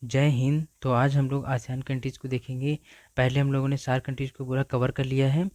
जय हिंद। तो आज हम लोग आसियान कंट्रीज़ को देखेंगे। पहले हम लोगों ने सार्क कंट्रीज़ को पूरा कवर कर लिया है।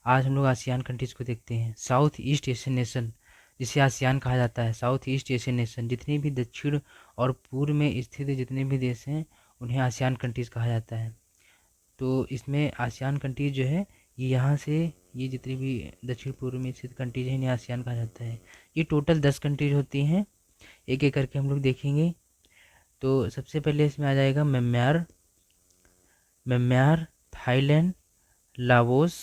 आज हम लोग आसियान कंट्रीज़ को देखते हैं। साउथ ईस्ट एशियन नेशन, जिसे आसियान कहा जाता है, साउथ ईस्ट एशियन नेशन, जितने भी दक्षिण और पूर्व में स्थित जितने भी देश हैं उन्हें आसियान कंट्रीज़ कहा जाता है। तो इसमें आसियान कंट्रीज़ जो है ये यहाँ से, ये जितनी भी दक्षिण पूर्व में स्थित कंट्रीज हैं इन्हें आसियान कहा जाता है। ये टोटल 10 कंट्रीज होती हैं। एक एक करके हम लोग देखेंगे। तो सबसे पहले इसमें आ जाएगा Myanmar, Thailand, Laos,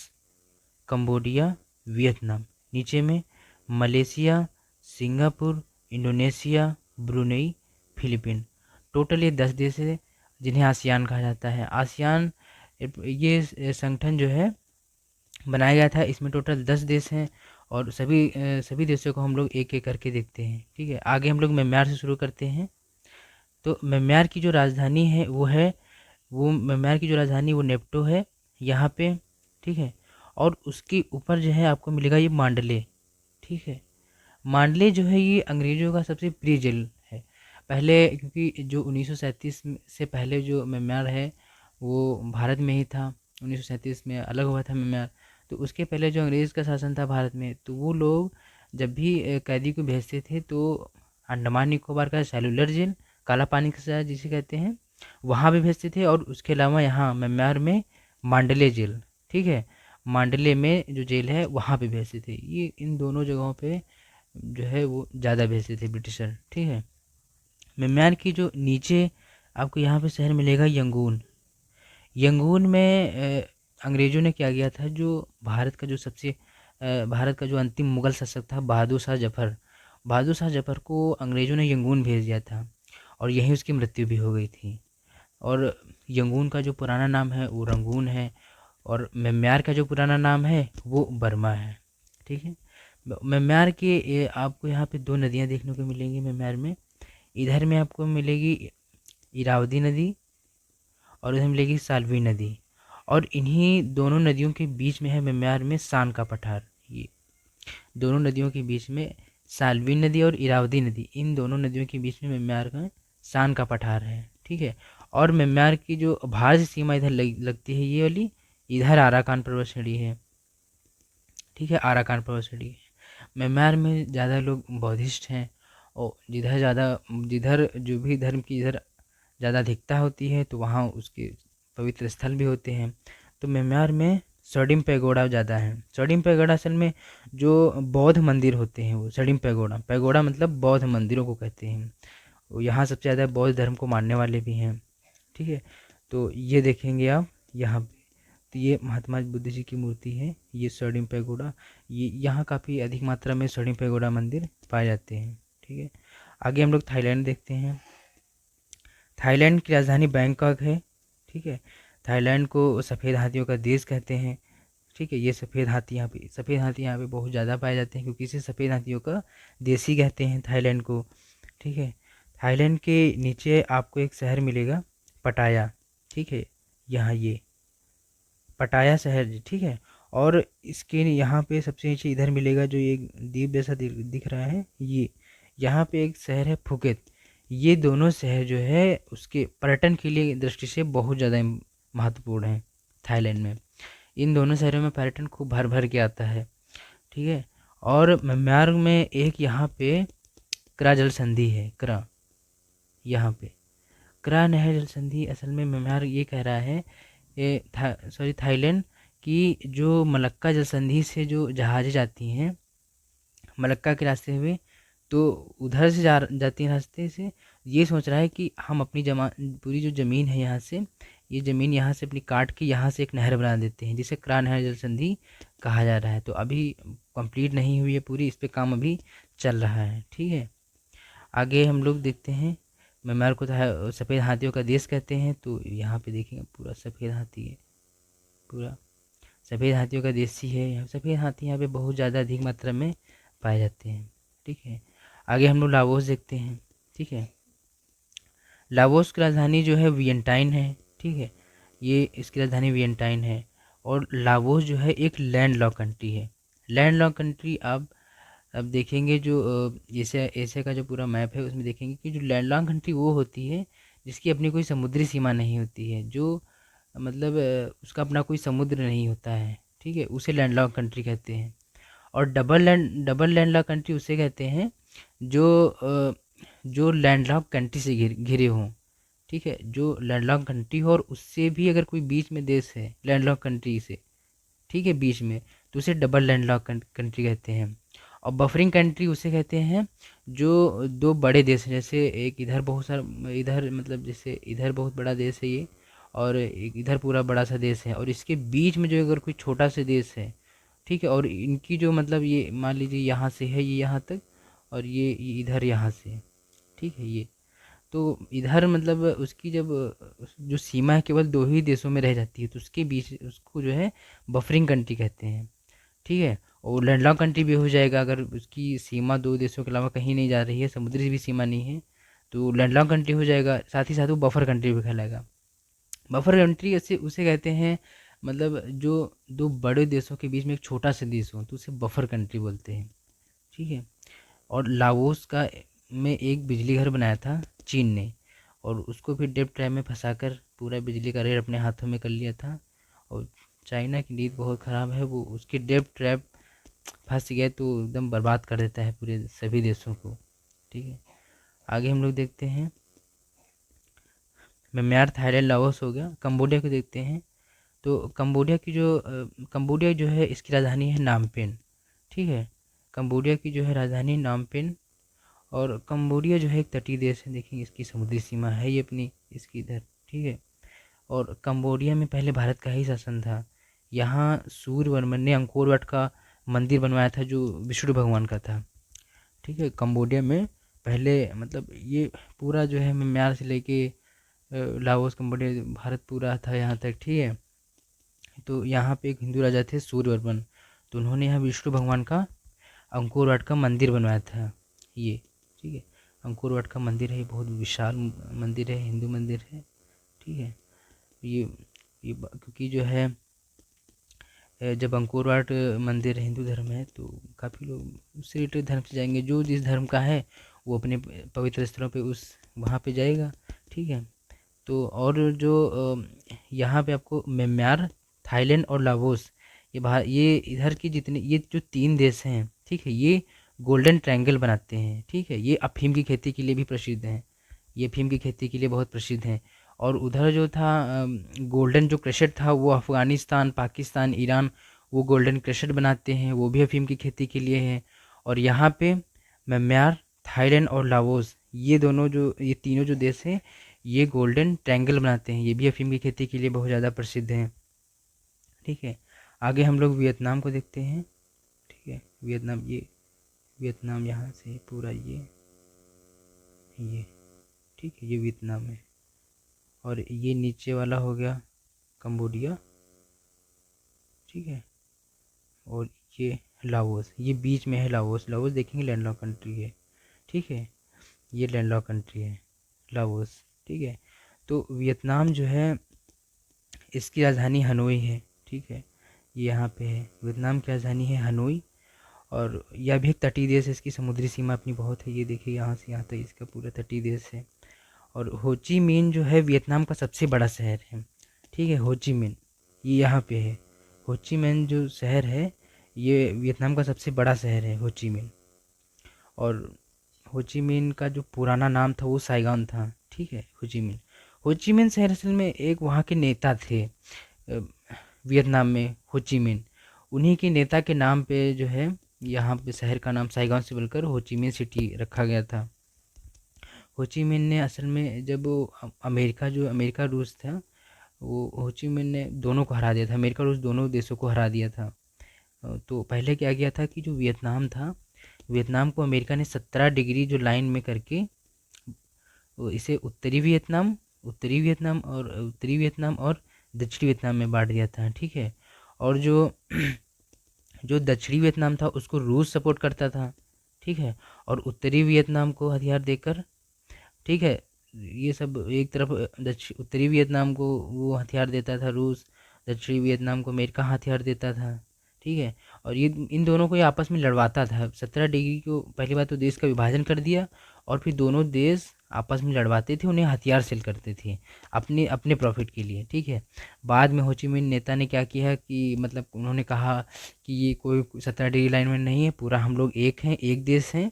Cambodia, Vietnam. नीचे में Malaysia, Singapore, Indonesia, Brunei, Philippine. Total ये 10 देश है जिन्हें आसियान कहा जाता है। आसियान ये संगठन जो है बनाया गया था, इसमें टोटल 10 देश हैं और सभी देशों को हम लोग एक एक करके देखते हैं। ठीक है, आगे हम लोग म्यांमार से शुरू करते हैं। तो म्यांमार की जो राजधानी है वो म्यांमार की जो राजधानी वो नेप्टो है यहाँ पे। ठीक है, और उसके ऊपर जो है आपको मिलेगा ये मांडले। ठीक है, मांडले जो है ये अंग्रेज़ों का सबसे प्रिय जेल है पहले, क्योंकि जो 1937 से पहले जो म्यांमार है वो भारत में ही था। 1937 में अलग हुआ था म्यांमार। तो उसके पहले जो अंग्रेज़ का शासन था भारत में, तो वो लोग जब भी कैदी को भेजते थे तो अंडमान निकोबार का सेलुलर जेल, काला पानी का सजा जिसे कहते हैं, वहाँ भी भेजते थे। और उसके अलावा यहाँ म्यांमार में मांडले जेल, ठीक है, मांडले में जो जेल है वहाँ पे भेजते थे। ये इन दोनों जगहों पे जो है वो ज़्यादा भेजते थे ब्रिटिशर। ठीक है, म्यांमार की जो नीचे आपको यहाँ पे शहर मिलेगा यंगून। यंगून में अंग्रेज़ों ने क्या किया था, जो भारत का जो अंतिम मुग़ल शासक था बहादुर शाह जफ़र को अंग्रेज़ों ने यंगून भेज दिया था और यहीं उसकी मृत्यु भी हो गई थी। और यंगून का जो पुराना नाम है वो रंगून है और म्यांमार का जो पुराना नाम है वो बर्मा है। ठीक है, म्यांमार के आपको यहाँ पे 2 नदियाँ देखने को मिलेंगी म्यांमार में। इधर में आपको मिलेगी इरावदी नदी और उधर मिलेगी साल्वी नदी। और इन्हीं दोनों नदियों के बीच में है म्यांमार में सान का पठार। ये दोनों नदियों के बीच में साल्वी नदी और इरावदी नदी, इन दोनों नदियों के बीच में म्यांमार का सान का पठार है। ठीक है, और म्यांमार की जो भारत से सीमा इधर लगती है ये वाली, इधर आराकान पर्वत श्रेणी है। ठीक है, आराकान पर्वत श्रेणी है। म्यांमार में ज़्यादा लोग बौद्धिस्ट हैं और जिधर जो भी धर्म की इधर ज़्यादा अधिकता होती है तो वहाँ उसके पवित्र स्थल भी होते हैं। तो म्यांमार में सडिम पैगोडा ज़्यादा है। सडिम पैगोडा असल में जो बौद्ध मंदिर होते हैं वो सडिम पैगोडा, पैगोडा मतलब बौद्ध मंदिरों को कहते हैं। वो यहाँ सबसे ज़्यादा बौद्ध धर्म को मानने वाले भी हैं। ठीक है, तो ये देखेंगे आप यहाँ पे, तो ये महात्मा बुद्ध जी की मूर्ति है, ये सडिम पैगोडा। ये यहाँ काफ़ी अधिक मात्रा में सडिम पैगोडा मंदिर पाए जाते हैं। ठीक है, आगे हम लोग थाईलैंड देखते हैं। थाईलैंड की राजधानी बैंकॉक है। ठीक है, थाईलैंड को सफ़ेद हाथियों का देश कहते हैं। ठीक है, ये सफ़ेद हाथी यहाँ पे बहुत ज़्यादा पाए जाते हैं, क्योंकि इसे सफ़ेद हाथियों का देश ही कहते हैं थाईलैंड को। ठीक है, थाईलैंड के नीचे आपको एक शहर मिलेगा पटाया। ठीक है, यहाँ ये पटाया शहर जी। ठीक है, और इसके यहाँ पे सबसे नीचे इधर मिलेगा जो ये द्वीप जैसा दिख रहा है, ये यहाँ पे एक शहर है फुकेत। ये दोनों शहर जो है उसके पर्यटन के लिए दृष्टि से बहुत ज़्यादा महत्वपूर्ण है थाईलैंड में। इन दोनों शहरों में पर्यटन खूब भर भर के आता है। ठीक है, और म्यांमार में एक यहाँ पे क्रा जल संधि है। यहाँ पे क्रा नहर जल संधि, असल में म्यांमार ये कह रहा है, थाईलैंड की जो मलक्का जल संधि से जो जहाज़ें जाती हैं मलक्का के रास्ते हुए, तो उधर से जाती हैं रास्ते से, ये सोच रहा है कि हम अपनी पूरी जो ज़मीन है यहाँ से, ये ज़मीन यहाँ से अपनी काट के यहाँ से एक नहर बना देते हैं, जिसे क्रा नहर जल संधि कहा जा रहा है। तो अभी कंप्लीट नहीं हुई है पूरी, इस पे काम अभी चल रहा है। ठीक है, आगे हम लोग देखते हैं। म्यांमार को सफ़ेद हाथियों का देश कहते हैं, तो यहाँ पे देखेंगे पूरा सफ़ेद हाथी है, पूरा सफ़ेद हाथियों का देश ही है। सफ़ेद हाथी यहाँ पे बहुत ज़्यादा अधिक मात्रा में पाए जाते हैं। ठीक है, आगे हम लोग लाओस देखते हैं। ठीक है, लाओस की राजधानी जो है वियंटाइन है। ठीक है, ये इसकी राजधानी वियंटाइन है। और लाओस जो है एक लैंड लॉक कंट्री है। लैंड लॉक कंट्री आप अब देखेंगे जो एशिया एशिया का जो पूरा मैप है उसमें देखेंगे कि जो लैंड लॉक कंट्री वो होती है जिसकी अपनी कोई समुद्री सीमा नहीं होती है, जो मतलब उसका अपना कोई समुद्र नहीं होता है, ठीक है, उसे लैंडलॉक कंट्री कहते हैं। और डबल लैंडलॉक कंट्री उसे कहते हैं जो जो लैंडलॉक कंट्री से घिरे हों, ठीक है, जो लैंडलॉक कंट्री हो और उससे भी अगर कोई बीच में देश है लैंडलॉक कंट्री से, ठीक है, बीच में, तो उसे डबल लैंडलॉक कंट्री कहते हैं। और बफरिंग कंट्री उसे कहते हैं जो दो बड़े देश हैं, जैसे एक इधर बहुत सारा, इधर मतलब जैसे इधर बहुत बड़ा देश है ये, और एक इधर पूरा बड़ा सा देश है, और इसके बीच में जो अगर कोई छोटा सा देश है, ठीक है, और इनकी जो मतलब ये मान लीजिए यहाँ से है ये यहाँ तक, और ये इधर यहाँ से है, ठीक है, ये तो इधर मतलब उसकी जब जो सीमा है केवल दो ही देशों में रह जाती है, तो उसके बीच उसको जो है बफरिंग कंट्री कहते हैं, ठीक है। और लैंडलॉक कंट्री भी हो जाएगा अगर उसकी सीमा दो देशों के अलावा कहीं नहीं जा रही है, समुद्री भी सीमा नहीं है, तो लैंडलॉक कंट्री हो जाएगा, साथ ही साथ वो बफर कंट्री भी कहलाएगा। बफर कंट्री ऐसे उसे कहते हैं मतलब जो दो बड़े देशों के बीच में एक छोटा सा देश हो, तो उसे बफर कंट्री बोलते हैं, ठीक है। और लाओस का में एक बिजली घर बनाया था चीन ने, और उसको फिर डेप ट्रैप में फंसाकर पूरा बिजली का रेट अपने हाथों में कर लिया था। और चाइना की नीति बहुत ख़राब है, वो उसके डेप ट्रैप फंस गए तो एकदम बर्बाद कर देता है पूरे सभी देशों को, ठीक है। आगे हम लोग देखते हैं, म्यांमार, थाईलैंड, लाओस हो गया। कंबोडिया को देखते हैं। तो कंबोडिया जो है इसकी राजधानी है नामपेन, ठीक है। कंबोडिया की जो है राजधानी नामपेन। और कंबोडिया जो है एक तटीय देश है, देखिए इसकी समुद्री सीमा है ये अपनी इसकी इधर, ठीक है। और कंबोडिया में पहले भारत का ही शासन था। यहाँ सूर्यवर्मन ने अंकोर वाट का मंदिर बनवाया था जो विष्णु भगवान का था, ठीक है। कंबोडिया में पहले मतलब ये पूरा जो है म्यांमार से लेके लाओस, कंबोडिया, भारत पूरा था यहाँ तक, ठीक है। तो यहाँ पे एक हिंदू राजा थे सूर्यवर्मन, तो उन्होंने यहाँ विष्णु भगवान का अंकोर वाट का मंदिर बनवाया था ये, ठीक है। अंकोर वाट का मंदिर है, ये बहुत विशाल मंदिर है, हिंदू मंदिर है, ठीक है। क्योंकि जो है जब अंकोर वाट मंदिर हिंदू धर्म है तो काफ़ी लोग उससे रिलेटेड धर्म से जाएंगे, जो जिस धर्म का है वो अपने पवित्र स्थलों पे उस वहाँ पे जाएगा, ठीक है। तो और जो यहाँ पे आपको म्यांमार, थाईलैंड और लाओस, ये इधर की जितने ये जो तीन देश हैं, ठीक है, ये गोल्डन ट्रायंगल बनाते हैं, ठीक है। ये अफीम की खेती के लिए भी प्रसिद्ध हैं, ये अफीम की खेती के लिए बहुत प्रसिद्ध हैं। और उधर जो था गोल्डन जो क्रेशर था वो अफ़गानिस्तान, पाकिस्तान, ईरान, वो गोल्डन क्रेशर बनाते हैं, वो भी अफीम की खेती के लिए है। और यहाँ पे म्यांमार, थाईलैंड और लाओस, ये तीनों जो देश हैं ये गोल्डन ट्रायंगल बनाते हैं, ये भी अफीम की खेती के लिए बहुत ज़्यादा प्रसिद्ध हैं, ठीक है। आगे हम लोग वियतनाम को देखते हैं, ठीक है। वियतनाम यहाँ से पूरा ये, ठीक है, ये वियतनाम है। और ये नीचे वाला हो गया कंबोडिया, ठीक है। और ये लाओस, ये बीच में है लाओस, लाओस देखेंगे लैंडलॉक कंट्री है, ठीक है, ये लैंडलॉक कंट्री है लाओस, ठीक है। तो वियतनाम जो है इसकी राजधानी हनोई है, ठीक है, ये यहाँ पे है, वियतनाम की राजधानी है हनोई। और यह भी एक तटीय देश है, इसकी समुद्री सीमा अपनी बहुत है, ये देखिए यहाँ से यहाँ तक इसका पूरा तटीय देश है। और होची मिन जो है वियतनाम का सबसे बड़ा शहर है, ठीक है, होची मिन ये यहाँ पे है। होची मिन जो शहर है ये वियतनाम का सबसे बड़ा शहर है होची मिन। और होची मिन का जो पुराना नाम था वो साइगॉन था, ठीक है। होची मिन शहर असल में एक वहाँ के नेता थे वियतनाम में, होची मिन, उन्हीं के नेता के नाम पे जो है यहाँ पे शहर का नाम साइगॉन से बोलकर होची मिन सिटी रखा गया था। होची मिन ने असल में जब वो अमेरिका रूस था, वो होची मिन ने दोनों को हरा दिया था, अमेरिका रूस दोनों देशों को हरा दिया था। तो पहले क्या किया था कि जो वियतनाम था, वियतनाम को अमेरिका ने 17 डिग्री जो लाइन में करके इसे उत्तरी वियतनाम और दक्षिणी वियतनाम में बांट दिया था, ठीक है। और जो जो दक्षिणी वियतनाम था उसको रूस सपोर्ट करता था, ठीक है। और उत्तरी वियतनाम को हथियार देकर, ठीक है, ये सब एक तरफ उत्तरी वियतनाम को वो हथियार देता था रूस, दक्षिणी वियतनाम को अमेरिका हथियार देता था, ठीक है। और ये इन दोनों को ये आपस में लड़वाता था। 17 डिग्री को पहली बात तो देश का विभाजन कर दिया, और फिर दोनों देश आपस में लड़वाते थे, उन्हें हथियार सेल करते थे अपने अपने प्रॉफिट के लिए, ठीक है। बाद में हो ची मिन्ह नेता ने क्या किया कि मतलब उन्होंने कहा कि ये कोई 17 डिग्री लाइन में नहीं है, पूरा हम लोग एक हैं, एक देश हैं,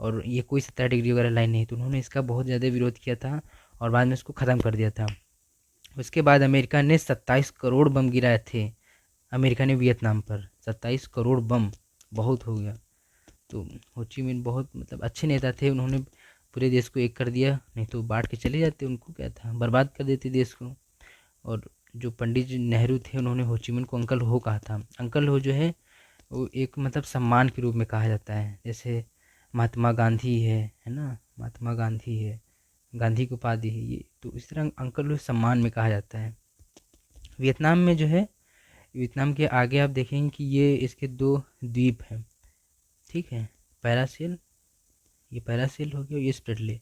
और ये कोई 17 डिग्री वगैरह लाइन नहीं है। तो उन्होंने इसका बहुत ज़्यादा विरोध किया था और बाद में इसको ख़त्म कर दिया था। उसके बाद अमेरिका ने 27 करोड़ बम गिराए थे। अमेरिका ने वियतनाम पर 27 करोड़ बम, बहुत हो गया। तो हो ची मिन्ह बहुत मतलब अच्छे नेता थे, उन्होंने पूरे देश को एक कर दिया, नहीं तो बांट के चले जाते, उनको क्या था, बर्बाद कर देते देश को। और जो पंडित जी नेहरू थे, उन्होंने हो ची मिन्ह को अंकल हो कहा था। अंकल हो जो है वो एक मतलब सम्मान के रूप में कहा जाता है, जैसे महात्मा गांधी है ना, महात्मा गांधी है, गांधी की उपाधि है ये, तो इस तरह अंकल हो सम्मान में कहा जाता है। वियतनाम में जो है, वियतनाम के आगे आप देखेंगे कि ये इसके दो द्वीप हैं, ठीक है। पैरासेल, ये पैरासेल हो गया, ये स्प्रेडले।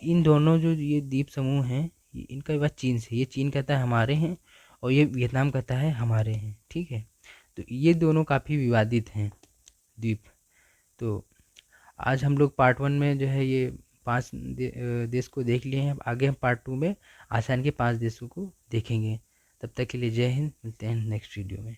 इन दोनों जो ये द्वीप समूह हैं, इनका विवाद चीन से, ये चीन कहता है हमारे हैं, और ये वियतनाम कहता है हमारे हैं, ठीक है। तो ये दोनों काफ़ी विवादित हैं द्वीप। तो आज हम लोग पार्ट 1 में जो है ये 5 देश को देख लिए हैं। अब आगे हम पार्ट 2 में आसियान के 5 देशों को देखेंगे। तब तक के लिए जय हिंद, मिलते हैं नेक्स्ट वीडियो में।